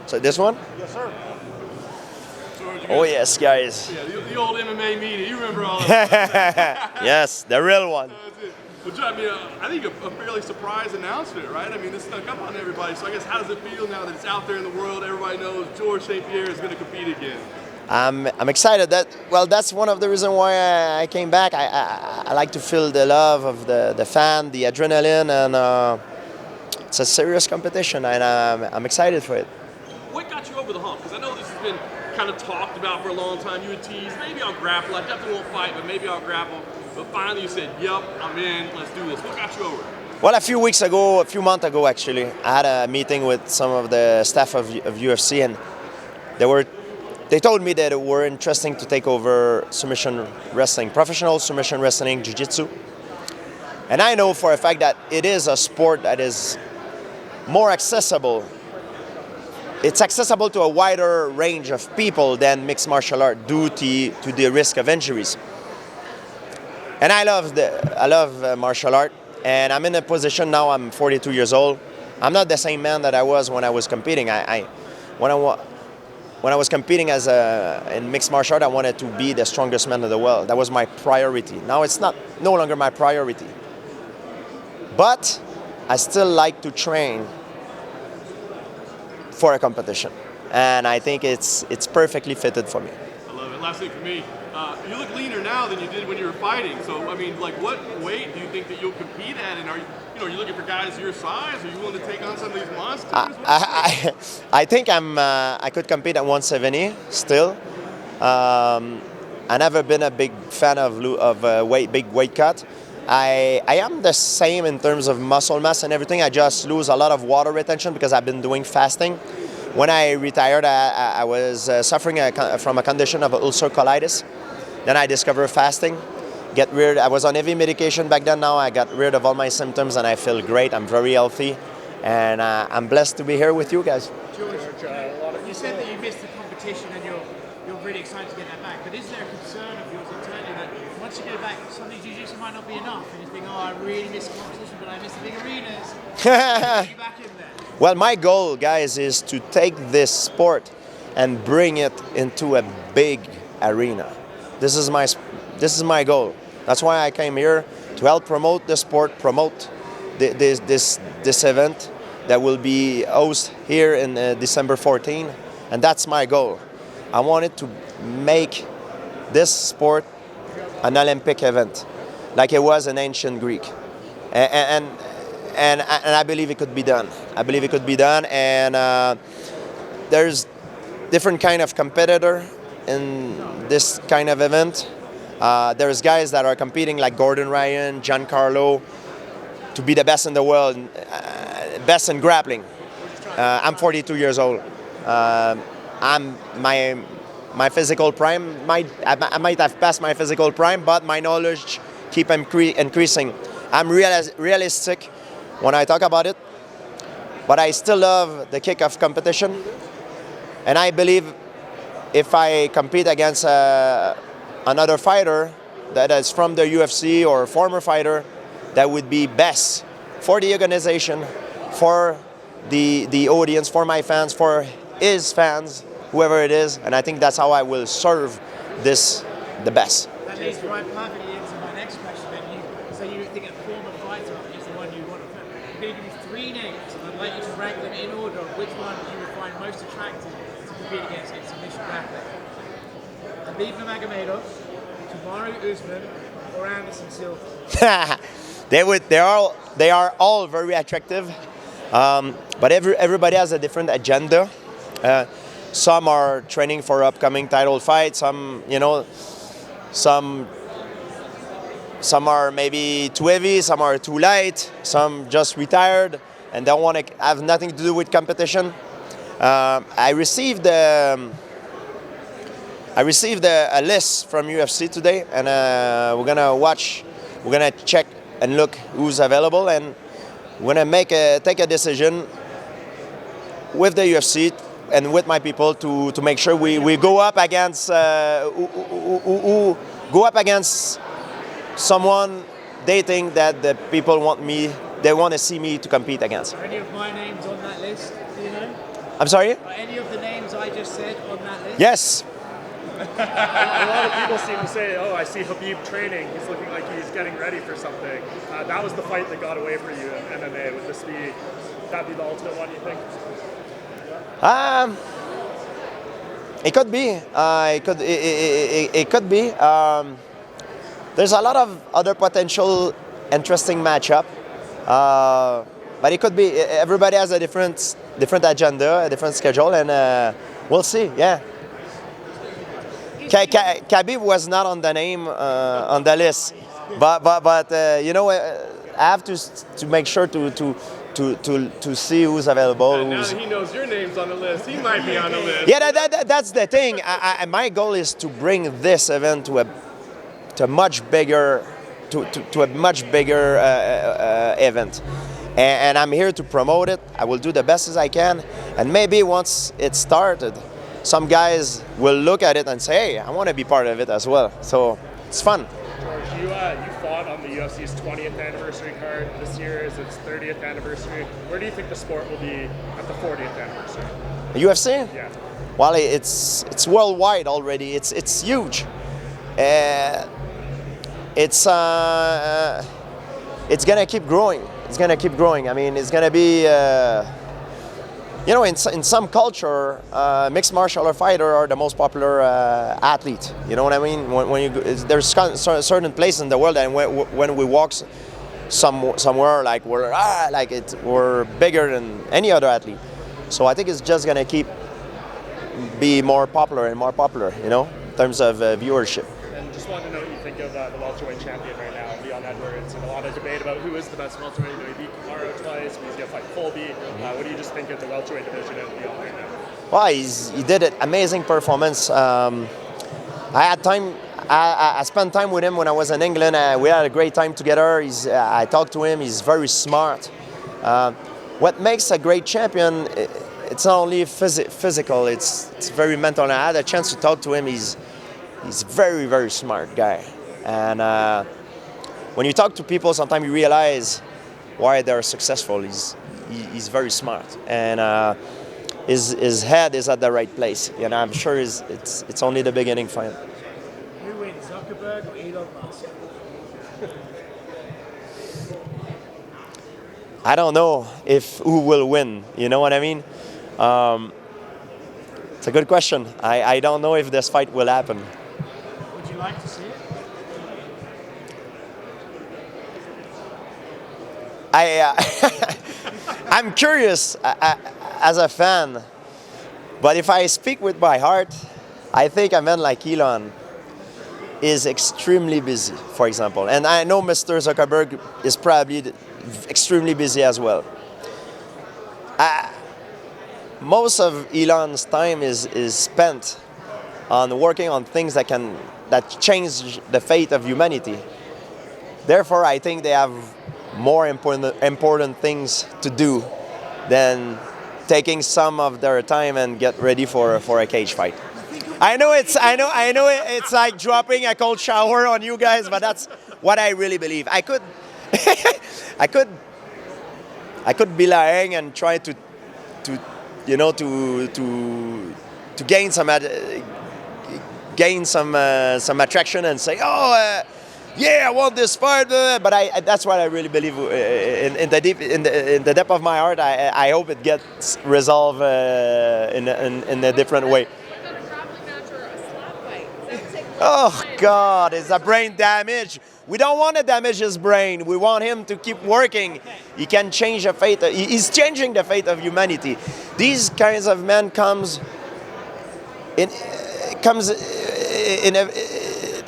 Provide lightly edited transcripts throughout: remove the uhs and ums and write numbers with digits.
So this one? Yes, sir. Oh yes, guys. Yeah, the old MMA media. You remember all that? Yes, the real one. That's it. Well, Joe, I mean, I think a fairly surprise announcement, right? I mean, this snuck up on everybody. So I guess how does it feel now that it's out there in the world? Everybody knows George St-Pierre is going to compete again. I'm excited. That's one of the reasons why I came back. I like to feel the love of the fan, the adrenaline, and it's a serious competition, and I'm excited for it. What got you over the hump? Because I know this has been kind of talked about for a long time. You would tease, maybe I'll grapple. I definitely won't fight, but maybe I'll grapple. But finally you said, yep, I'm in, let's do this. What got you over? Well, a few months ago actually, I had a meeting with some of the staff of UFC, and they told me that it were interesting to take over submission wrestling, professional submission wrestling, jiu-jitsu. And I know for a fact that it is a sport that is more accessible. It's accessible to a wider range of people than mixed martial art due to the risk of injuries. And I love martial art, and I'm in a position now. I'm 42 years old. I'm not the same man that I was when I was competing. When I was competing in mixed martial art, I wanted to be the strongest man in the world. That was my priority. Now it's no longer my priority. But I still like to train for a competition, and I think it's perfectly fitted for me. I love it. Last thing for me, you look leaner now than you did when you were fighting. So I mean, like, what weight do you think that you'll compete at? And are you looking for guys your size? Are you willing to take on some of these monsters? I think I could compete at 170 still. I never been a big fan of big weight cut. I am the same in terms of muscle mass and everything. I just lose a lot of water retention because I've been doing fasting. When I retired, I was suffering from a condition of ulcer colitis. Then I discovered fasting. I was on heavy medication back then. Now I got rid of all my symptoms and I feel great. I'm very healthy, and I'm blessed to be here with you guys. George, you said that you missed the competition and you're really excited to get that back. But is there a concern of yours internally that once you get it back, suddenly jiu-jitsu might not be enough, and you think, oh, I really missed the competition, but I missed the big arenas? Get you back in there. Well, my goal, guys, is to take this sport and bring it into a big arena. This is my goal. That's why I came here, to help promote the sport, promote this event that will be hosted here in December 14, and that's my goal. I wanted to make this sport an Olympic event, like it was in ancient Greek, and I believe it could be done. I believe it could be done, and there's different kind of competitor in this kind of event. There's guys that are competing like Gordon Ryan, Giancarlo, to be the best in the world, best in grappling. I'm 42 years old. My physical prime, I might have passed my physical prime, but my knowledge keep increasing. I'm realistic when I talk about it, but I still love the kick of competition, and I believe if I compete against another fighter that is from the UFC or a former fighter, that would be best for the organization, for the audience, for my fans, for his fans, whoever it is, and I think that's how I will serve this the best. That leads right perfectly into my next question. So you think a former fighter is the one you want to put. I'm going to give you 3 names, and I'd like you to rank them in order of which one you would find most attractive to compete against in submission grappling. Khabib Nurmagomedov, Kamaru Usman, or Anderson Silva? They are all very attractive, but everybody has a different agenda. Some are training for upcoming title fights. Some are maybe too heavy. Some are too light. Some just retired and don't want to have nothing to do with competition. I received a list from UFC today, and we're gonna check and look who's available, and we're gonna take a decision with the UFC and with my people to make sure we go up against someone they think that the people want to see me to compete against. Are any of my names on that list? Do you know? I'm sorry? Are any of the names I just said on that list? Yes. A lot of people seem to say, oh, I see Khabib training. He's looking like he's getting ready for something. That was the fight that got away for you in MMA with the speed. That'd be the ultimate one, you think? It could be. It could be. There's a lot of other potential interesting matchup. But it could be. Everybody has a different agenda, a different schedule, and we'll see. Yeah. Khabib was not on the name on the list, but you know, I have to make sure to see who's available. Now that he knows your name's on the list, he might be on the list. Yeah, that's the thing. My goal is to bring this event to a much bigger event, and I'm here to promote it. I will do the best as I can, and maybe once it's started, some guys will look at it and say, hey, I want to be part of it as well. So it's fun. George, you fought on the UFC's 20th anniversary card. This year is its 30th anniversary. Where do you think the sport will be at the 40th anniversary? UFC? Yeah. Well, it's worldwide already. It's huge. It's gonna keep growing. It's gonna keep growing. I mean, it's gonna be. You know, in some culture, mixed martial art fighter are the most popular athlete. You know what I mean? When you there's certain places in the world, and when we walk somewhere, like we're bigger than any other athlete. So I think it's just gonna keep be more popular and more popular. You know, in terms of viewership. And just wanted to know what you think of the welterweight champion right now, Leon Edwards, and a lot of debate about who is the best welterweight. You know, he beat Kamaru twice, he's going to fight Colby. What do you just think of the welterweight division and Leon right now? Well, he did an amazing performance. I had time. I spent time with him when I was in England. We had a great time together. I talked to him. He's very smart. What makes a great champion? It's not only physical. It's very mental. And I had a chance to talk to him. He's very, very smart guy. And when you talk to people, sometimes you realize why they're successful. He's very smart, and his head is at the right place. And I'm sure it's only the beginning for him. Who wins, Zuckerberg or Elon Musk? I don't know who will win. You know what I mean? It's a good question. I don't know if this fight will happen. Would you like to see it? I'm curious as a fan, but if I speak with my heart, I think a man like Elon is extremely busy, for example. And I know Mr. Zuckerberg is probably extremely busy as well. Most of Elon's time is spent on working on things that change the fate of humanity. Therefore, I think they have more important things to do than taking some of their time and get ready for a cage fight. I know it's like dropping a cold shower on you guys, but that's what I really believe. I could be lying and try to gain some attraction and say, yeah, I want this fight, but that's what I really believe in the depth of my heart. I hope it gets resolved in a different way. Oh God, it's a brain damage. We don't want to damage his brain. We want him to keep working. He can change the fate. He's changing the fate of humanity. These kinds of men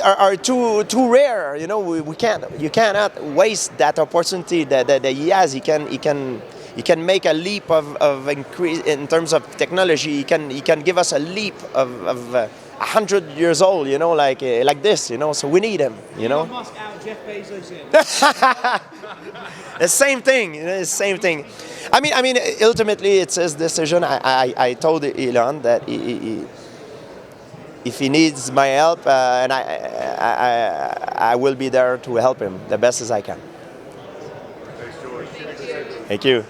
are too rare. You know, you cannot waste that opportunity that he has. He can make a leap of increase in terms of technology. He can give us a leap of 100 years old. You know, like this. You know, so we need him. You know. Elon Musk out, Jeff Bezos in. The same thing. You know, the same thing. I mean, ultimately it's his decision. I told Elon that if he needs my help, and I will be there to help him the best as I can. Thanks, George. Thank you.